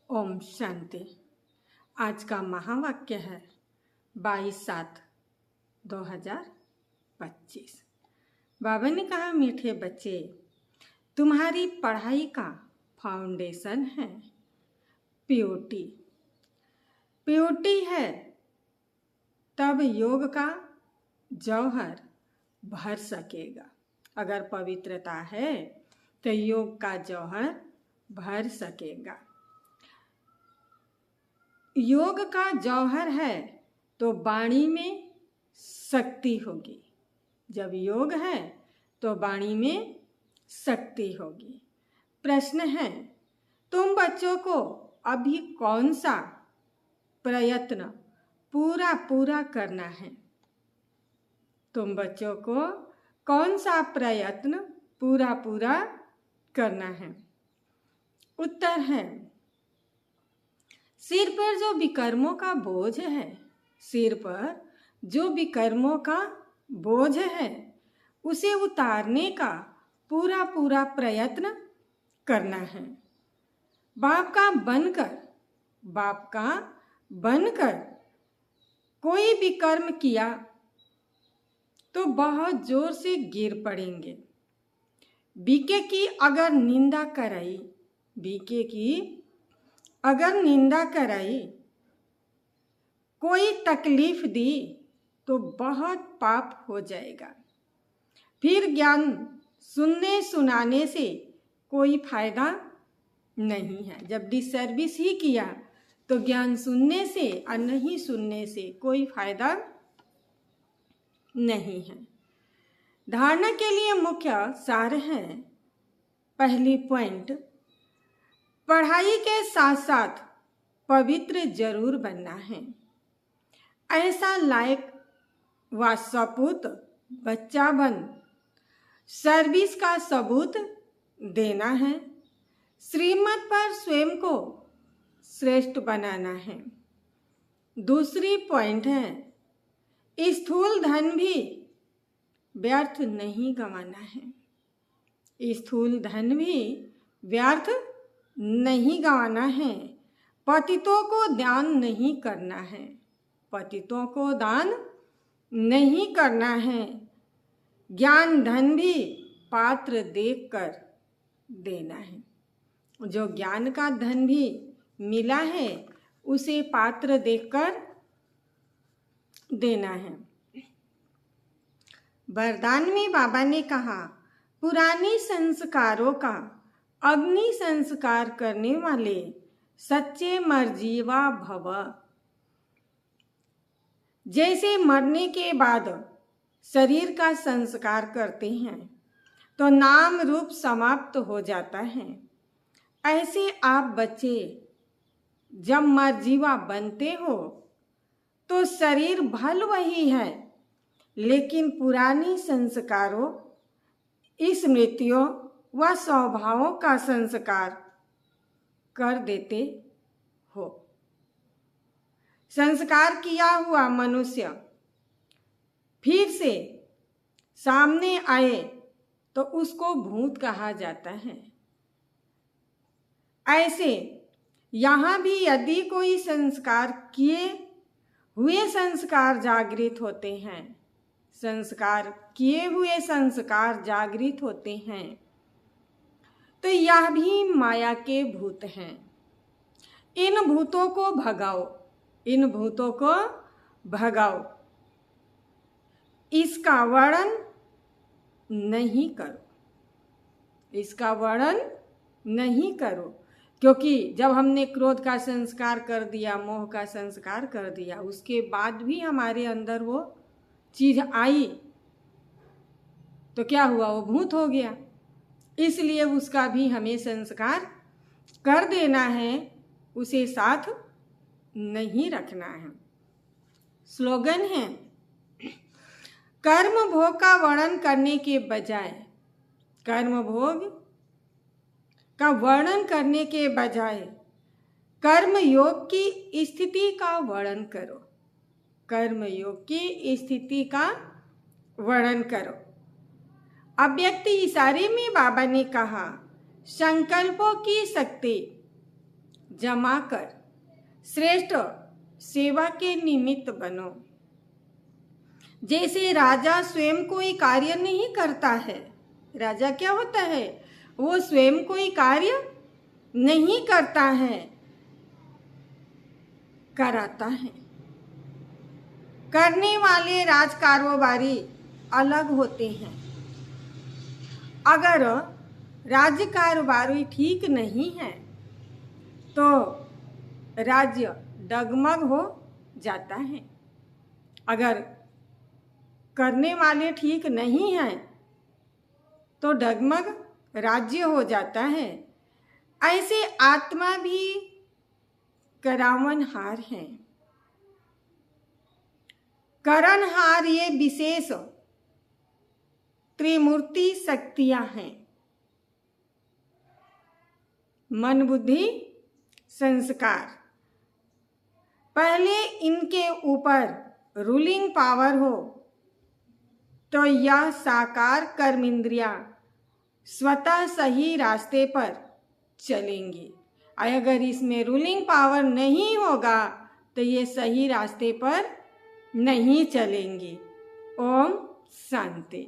ओम शांति। आज का महावाक्य है 22/7/2025। बाबा ने कहा, मीठे बच्चे, तुम्हारी पढ़ाई का फाउंडेशन है प्योरिटी। प्योरिटी है तब योग का जौहर भर सकेगा। अगर पवित्रता है तो योग का जौहर भर सकेगा। योग का जौहर है तो वाणी में शक्ति होगी। जब योग है तो वाणी में शक्ति होगी। प्रश्न है, तुम बच्चों को अभी कौन सा प्रयत्न पूरा करना है? तुम बच्चों को कौन सा प्रयत्न पूरा करना है? उत्तर है, सिर पर जो विकर्मों का बोझ है, सिर पर जो विकर्मों का बोझ है, उसे उतारने का पूरा प्रयत्न करना है। बाप का बनकर कोई भी कर्म किया तो बहुत जोर से गिर पड़ेंगे। बीके की अगर निंदा कराई, कोई तकलीफ दी तो बहुत पाप हो जाएगा। फिर ज्ञान सुनने सुनाने से कोई फायदा नहीं है। जब डिसर्विस ही किया तो ज्ञान सुनने से और नहीं सुनने से कोई फायदा नहीं है। धारणा के लिए मुख्य सार है, पहली पॉइंट, पढ़ाई के साथ साथ पवित्र जरूर बनना है। ऐसा लायक व सपूत बच्चा बन सर्विस का सबूत देना है। श्रीमत पर स्वयं को श्रेष्ठ बनाना है। दूसरी पॉइंट है, स्थूल धन भी व्यर्थ नहीं गंवाना है। स्थूल धन भी व्यर्थ नहीं गंवाना है। पतितों को दान नहीं करना है। पतितों को दान नहीं करना है। ज्ञान धन भी पात्र देखकर देना है। जो ज्ञान का धन भी मिला है उसे पात्र देखकर देना है। वरदान में बाबा ने कहा, पुराने संस्कारों का अग्नि संस्कार करने वाले सच्चे मर्जीवा भव। जैसे मरने के बाद शरीर का संस्कार करते हैं तो नाम रूप समाप्त हो जाता है, ऐसे आप बच्चे जब मर्जीवा बनते हो तो शरीर भल वही है, लेकिन पुरानी संस्कारों, स्मृतियों व स्वभावों का संस्कार कर देते हो। संस्कार किया हुआ मनुष्य फिर से सामने आए तो उसको भूत कहा जाता है। ऐसे यहाँ भी यदि कोई संस्कार किए हुए संस्कार जागृत होते हैं, संस्कार किए हुए संस्कार जागृत होते हैं, तो यह भी माया के भूत हैं। इन भूतों को भगाओ, इन भूतों को भगाओ। इसका वर्णन नहीं करो, इसका वर्णन नहीं करो, क्योंकि जब हमने क्रोध का संस्कार कर दिया, मोह का संस्कार कर दिया, उसके बाद भी हमारे अंदर वो चीज आई तो क्या हुआ? वो भूत हो गया। इसलिए उसका भी हमें संस्कार कर देना है, उसे साथ नहीं रखना है। स्लोगन है, कर्म भोग का वर्णन करने के बजाय, कर्म भोग का वर्णन करने के बजाय कर्म योग की स्थिति का वर्णन करो। कर्म योग की स्थिति का वर्णन करो। अव्यक्त इशारे में बाबा ने कहा, संकल्पों की शक्ति जमा कर श्रेष्ठ सेवा के निमित्त बनो। जैसे राजा स्वयं कोई कार्य नहीं करता है, राजा क्या होता है, वो स्वयं कोई कार्य नहीं करता है, कराता है। करने वाले राजकारोबारी अलग होते हैं। अगर राज्य कारोबारी ठीक नहीं है तो राज्य डगमग हो जाता है। अगर करने वाले ठीक नहीं हैं तो डगमग राज्य हो जाता है। ऐसे आत्मा भी करावनहार है। करणहार ये विशेष त्रिमूर्ति शक्तियां हैं, मन बुद्धि संस्कार। पहले इनके ऊपर रूलिंग पावर हो तो यह साकार कर्म इंद्रियां स्वतः सही रास्ते पर चलेंगी। अगर इसमें रूलिंग पावर नहीं होगा तो ये सही रास्ते पर नहीं चलेंगी। ओम शांति।